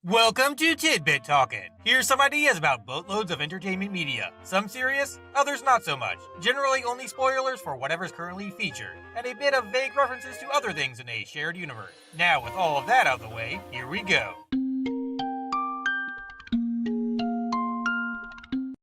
Welcome to Tidbit Talkin. Here's some ideas about boatloads of entertainment media. Some serious, others not so much. Generally only spoilers for whatever's currently featured, and a bit of vague references to other things in a shared universe. Now with all of that out of the way, here we go.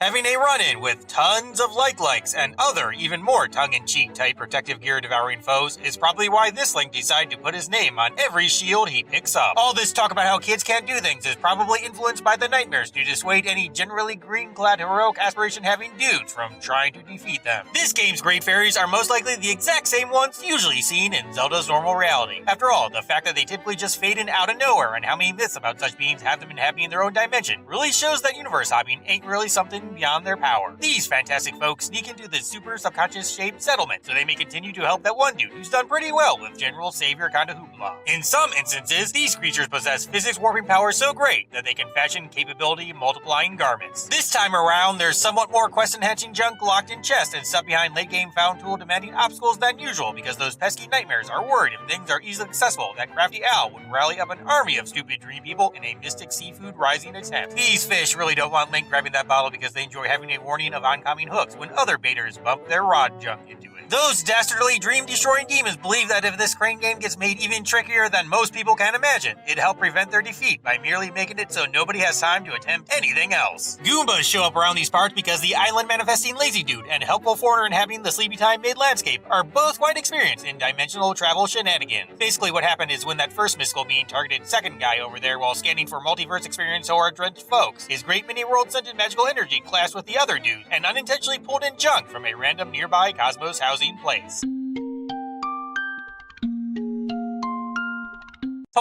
Having a run-in with tons of likes and other, even more tongue-in-cheek type protective gear devouring foes is probably why this Link decided to put his name on every shield he picks up. All this talk about how kids can't do things is probably influenced by the nightmares to dissuade any generally green-clad heroic aspiration-having dudes from trying to defeat them. This game's great fairies are most likely the exact same ones usually seen in Zelda's normal reality. After all, the fact that they typically just fade in out of nowhere and how many myths about such beings have them inhabiting their own dimension really shows that universe hopping ain't really something beyond their power. These fantastic folks sneak into the super subconscious shaped settlement so they may continue to help that one dude who's done pretty well with general savior kind of hoopla. In some instances, these creatures possess physics warping powers so great that they can fashion capability multiplying garments. This time around, there's somewhat more quest-enhancing junk locked in chests and stuff behind late-game found tool demanding obstacles than usual because those pesky nightmares are worried if things are easily accessible that crafty Owl would rally up an army of stupid dream people in a mystic seafood rising attempt. These fish really don't want Link grabbing that bottle because they enjoy having a warning of oncoming hooks when other baiters bump their rod junk into it. Those dastardly dream-destroying demons believe that if this crane game gets made even trickier than most people can imagine, it'd help prevent their defeat by merely making it so nobody has time to attempt anything else. Goombas show up around these parts because the island manifesting lazy dude and helpful foreigner inhabiting the sleepy time mid-landscape are both quite experienced in dimensional travel shenanigans. Basically what happened is when that first mystical being targeted second guy over there while scanning for multiverse experience or drenched folks, his great mini-world scented magical energy clashed with the other dude and unintentionally pulled in junk from a random nearby cosmos housing place.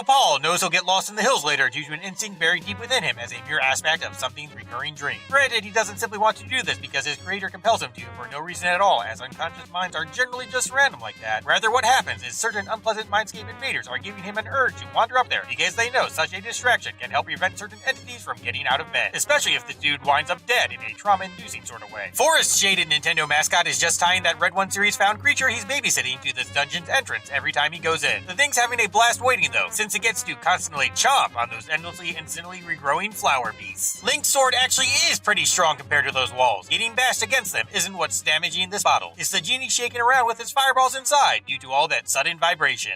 Paul knows he'll get lost in the hills later due to an instinct buried deep within him as a mere aspect of something's recurring dream. Granted, he doesn't simply want to do this because his creator compels him to for no reason at all, as unconscious minds are generally just random like that. Rather, what happens is certain unpleasant mindscape invaders are giving him an urge to wander up there because they know such a distraction can help prevent certain entities from getting out of bed, especially if the dude winds up dead in a trauma-inducing sort of way. Forrest's shaded Nintendo mascot is just tying that Red 1 series found creature he's babysitting to this dungeon's entrance every time he goes in. The thing's having a blast waiting though, since it gets to constantly chomp on those endlessly instantly regrowing flower beasts. Link's sword actually is pretty strong compared to those walls. Getting bashed against them isn't what's damaging this bottle. It's the genie shaking around with his fireballs inside due to all that sudden vibration.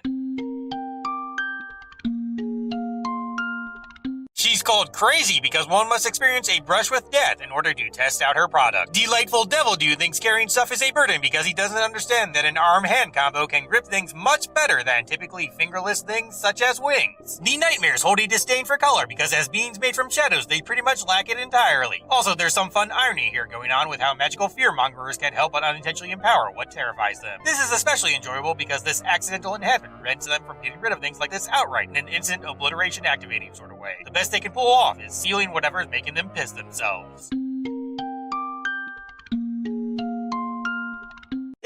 She's called crazy because one must experience a brush with death in order to test out her product. Delightful Devil Dude thinks carrying stuff is a burden because he doesn't understand that an arm-hand combo can grip things much better than typically fingerless things such as wings. The Nightmares hold a disdain for color because as beings made from shadows, they pretty much lack it entirely. Also, there's some fun irony here going on with how magical fearmongers can help but unintentionally empower what terrifies them. This is especially enjoyable because this accidental enhancement prevents them from getting rid of things like this outright in an instant obliteration activating sort of way. The best they can pull off is sealing whatever is making them piss themselves.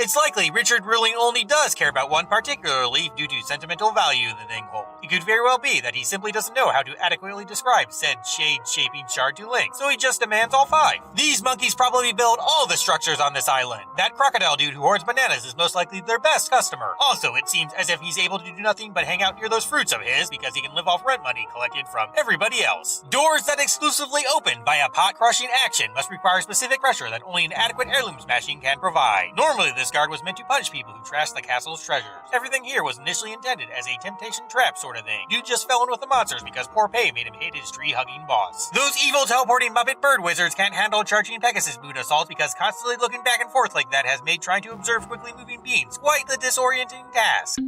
It's likely Richard really only does care about one particular leaf due to sentimental value the thing holds. It could very well be that he simply doesn't know how to adequately describe said shade-shaping shard to Link, so he just demands all five. These monkeys probably build all the structures on this island. That crocodile dude who hoards bananas is most likely their best customer. Also, it seems as if he's able to do nothing but hang out near those fruits of his because he can live off rent money collected from everybody else. Doors that exclusively open by a pot-crushing action must require specific pressure that only an adequate heirloom smashing can provide. Normally, this guard was meant to punish people who trashed the castle's treasures. Everything here was initially intended as a temptation trap sort of thing. Dude just fell in with the monsters because poor pay made him hate his tree-hugging boss. Those evil teleporting Muppet bird wizards can't handle charging Pegasus mood assaults because constantly looking back and forth like that has made trying to observe quickly moving beings quite the disorienting task.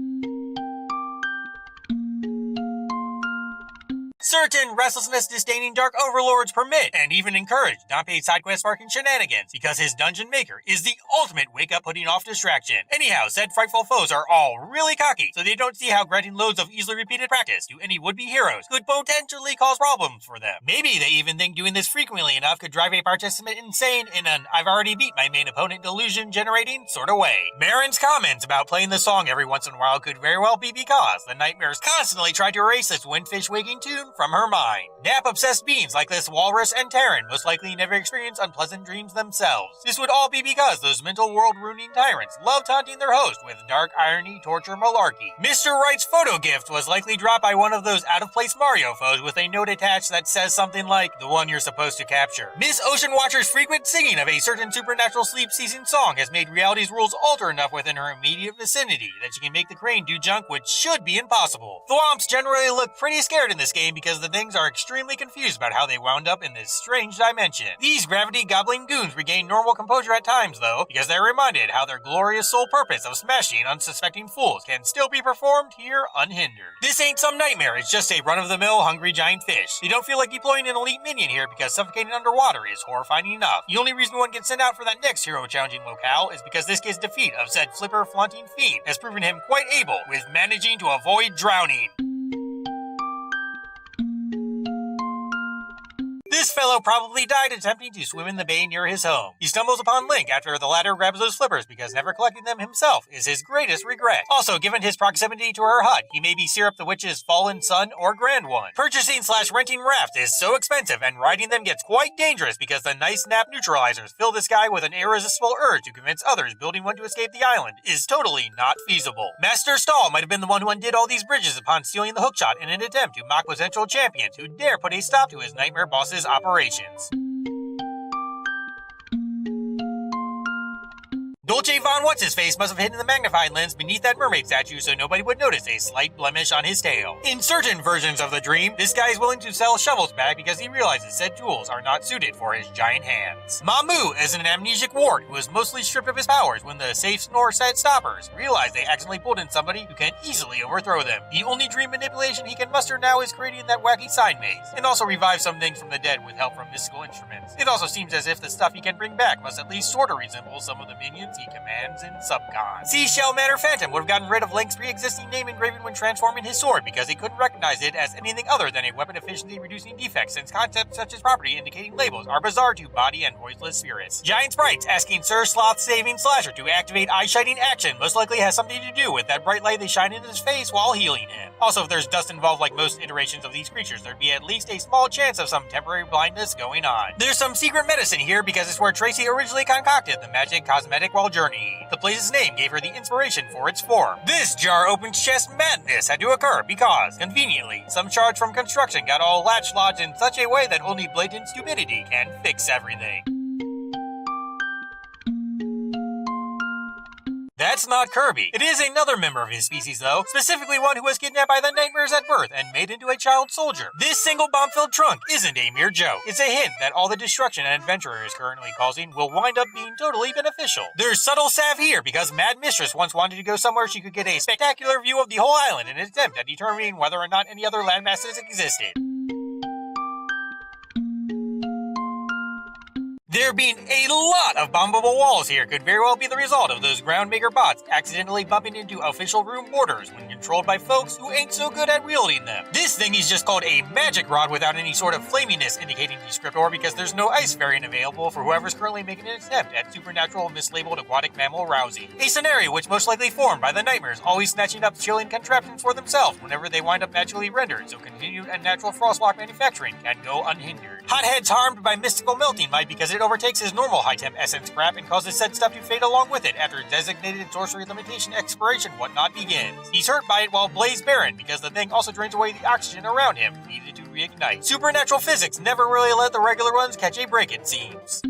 Certain restlessness-disdaining dark overlords permit and even encourage non-paid side quest sparking shenanigans because his dungeon maker is the ultimate wake-up putting off distraction. Anyhow, said frightful foes are all really cocky, so they don't see how granting loads of easily repeated practice to any would-be heroes could potentially cause problems for them. Maybe they even think doing this frequently enough could drive a participant insane in an I've already beat my main opponent delusion-generating sort of way. Marin's comments about playing the song every once in a while could very well be because the Nightmares constantly try to erase this windfish waking tune from her mind. Nap-obsessed beings like this walrus and Terran most likely never experience unpleasant dreams themselves. This would all be because those mental world-ruining tyrants love taunting their host with dark irony, torture, malarkey. Mr. Wright's photo gift was likely dropped by one of those out-of-place Mario foes with a note attached that says something like, "the one you're supposed to capture." Miss Ocean Watcher's frequent singing of a certain supernatural sleep-ceasing song has made reality's rules alter enough within her immediate vicinity that she can make the crane do junk which should be impossible. Thwomps generally look pretty scared in this game because the things are extremely confused about how they wound up in this strange dimension. These gravity-gobbling goons regain normal composure at times, though, because they're reminded how their glorious sole purpose of smashing unsuspecting fools can still be performed here unhindered. This ain't some nightmare, it's just a run-of-the-mill hungry giant fish. You don't feel like deploying an elite minion here because suffocating underwater is horrifying enough. The only reason one gets sent out for that next hero-challenging locale is because this kid's defeat of said flipper-flaunting fiend has proven him quite able with managing to avoid drowning. This fellow probably died attempting to swim in the bay near his home. He stumbles upon Link after the latter grabs those flippers because never collecting them himself is his greatest regret. Also, given his proximity to her hut, he may be Syrup the Witch's fallen son or grand one. Purchasing/renting rafts is so expensive and riding them gets quite dangerous because the nice nap neutralizers fill this guy with an irresistible urge to convince others building one to escape the island is totally not feasible. Master Stall might have been the one who undid all these bridges upon stealing the hookshot in an attempt to mock potential champions who dare put a stop to his nightmare boss's operations. Dolce Von What's-His-Face must have hidden the magnifying lens beneath that mermaid statue so nobody would notice a slight blemish on his tail. In certain versions of the dream, this guy is willing to sell shovels back because he realizes said tools are not suited for his giant hands. Mamu is an amnesic ward who was mostly stripped of his powers when the safe snore set stoppers realized they accidentally pulled in somebody who can easily overthrow them. The only dream manipulation he can muster now is creating that wacky sign maze, and also revive some things from the dead with help from mystical instruments. It also seems as if the stuff he can bring back must at least sort of resemble some of the minions he commands in Subcon. Seashell Manor Phantom would have gotten rid of Link's pre-existing name engraving when transforming his sword because he couldn't recognize it as anything other than a weapon efficiency reducing defect since concepts such as property indicating labels are bizarre to body and voiceless spirits. Giant Sprites asking Sir Sloth Saving Slasher to activate eye-shining action most likely has something to do with that bright light they shine in his face while healing him. Also, if there's dust involved like most iterations of these creatures, there'd be at least a small chance of some temporary blindness going on. There's some secret medicine here because it's where Tracy originally concocted the magic cosmetic while journeying. The place's name gave her the inspiration for its form. This jar opens chest madness had to occur because, conveniently, some shards from construction got all latch lodged in such a way that only blatant stupidity can fix everything. That's not Kirby. It is another member of his species, though, specifically one who was kidnapped by the nightmares at birth and made into a child soldier. This single bomb-filled trunk isn't a mere joke. It's a hint that all the destruction an adventurer is currently causing will wind up being totally beneficial. There's subtle salve here because Mad Mistress once wanted to go somewhere she could get a spectacular view of the whole island in an attempt at determining whether or not any other landmasses existed. There being a lot of bombable walls here could very well be the result of those Groundmaker bots accidentally bumping into official room borders when controlled by folks who ain't so good at wielding them. This thing is just called a magic rod without any sort of flaminess indicating descriptor because there's no ice variant available for whoever's currently making an attempt at supernatural mislabeled aquatic mammal rousing. A scenario which most likely formed by the nightmares always snatching up chilling contraptions for themselves whenever they wind up naturally rendered, so continued unnatural frostlock manufacturing can go unhindered. Hothead's harmed by mystical melting might because it overtakes his normal high-temp essence crap and causes said stuff to fade along with it after designated sorcery limitation expiration whatnot begins. He's hurt by it while Blaze barren because the thing also drains away the oxygen around him needed to reignite. Supernatural physics never really let the regular ones catch a break, it seems.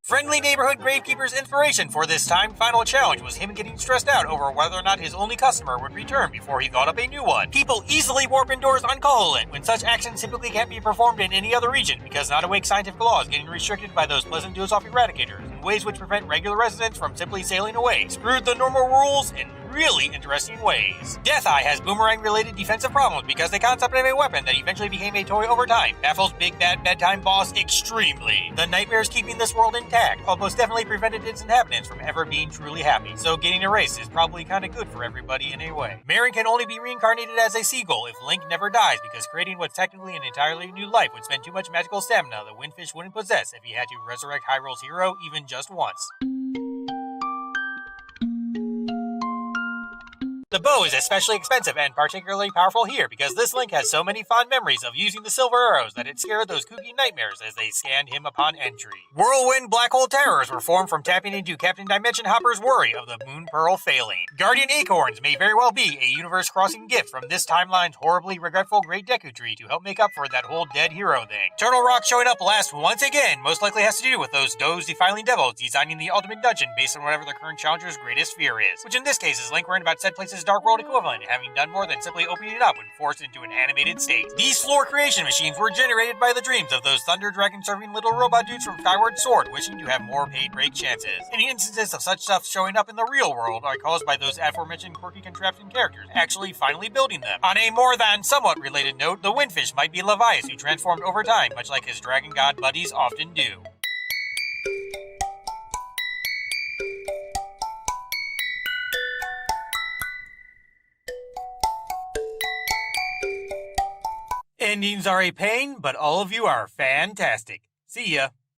Friendly neighborhood gravekeeper's inspiration for this time final challenge was him getting stressed out over whether or not his only customer would return before he thought up a new one. People easily warp indoors on Koholint when such actions typically can't be performed in any other region because not-awake scientific laws getting restricted by those pleasant doze-off eradicators in ways which prevent regular residents from simply sailing away, screwed the normal rules in really interesting ways. Death Eye has boomerang-related defensive problems because the concept of a weapon that eventually became a toy over time baffles Big Bad Bedtime Boss extremely. The nightmares keeping this world intact almost definitely prevented its inhabitants from ever being truly happy, so getting erased is probably kinda good for everybody in a way. Marin can only be reincarnated as a seagull if Link never dies because creating what's technically an entirely new life would spend too much magical stamina the Windfish wouldn't possess if he had to resurrect Hyrule's hero even just once. The bow is especially expensive and particularly powerful here because this Link has so many fond memories of using the silver arrows that it scared those kooky nightmares as they scanned him upon entry. Whirlwind black hole terrors were formed from tapping into Captain Dimension Hopper's worry of the Moon Pearl failing. Guardian acorns may very well be a universe-crossing gift from this timeline's horribly regretful Great Deku Tree to help make up for that whole dead hero thing. Turtle Rock showing up last once again most likely has to do with those Defiling Devils designing the ultimate dungeon based on whatever the current challenger's greatest fear is, which in this case is Link worrying about said place's Dark World equivalent, having done more than simply opening it up when forced into an animated state. These floor creation machines were generated by the dreams of those Thunder Dragon serving little robot dudes from Skyward Sword wishing to have more paid break chances. Any instances of such stuff showing up in the real world are caused by those aforementioned quirky contraption characters actually finally building them. On a more than somewhat related note, the Windfish might be Levias who transformed over time, much like his dragon god buddies often do. Endings are a pain, but all of you are fantastic. See ya.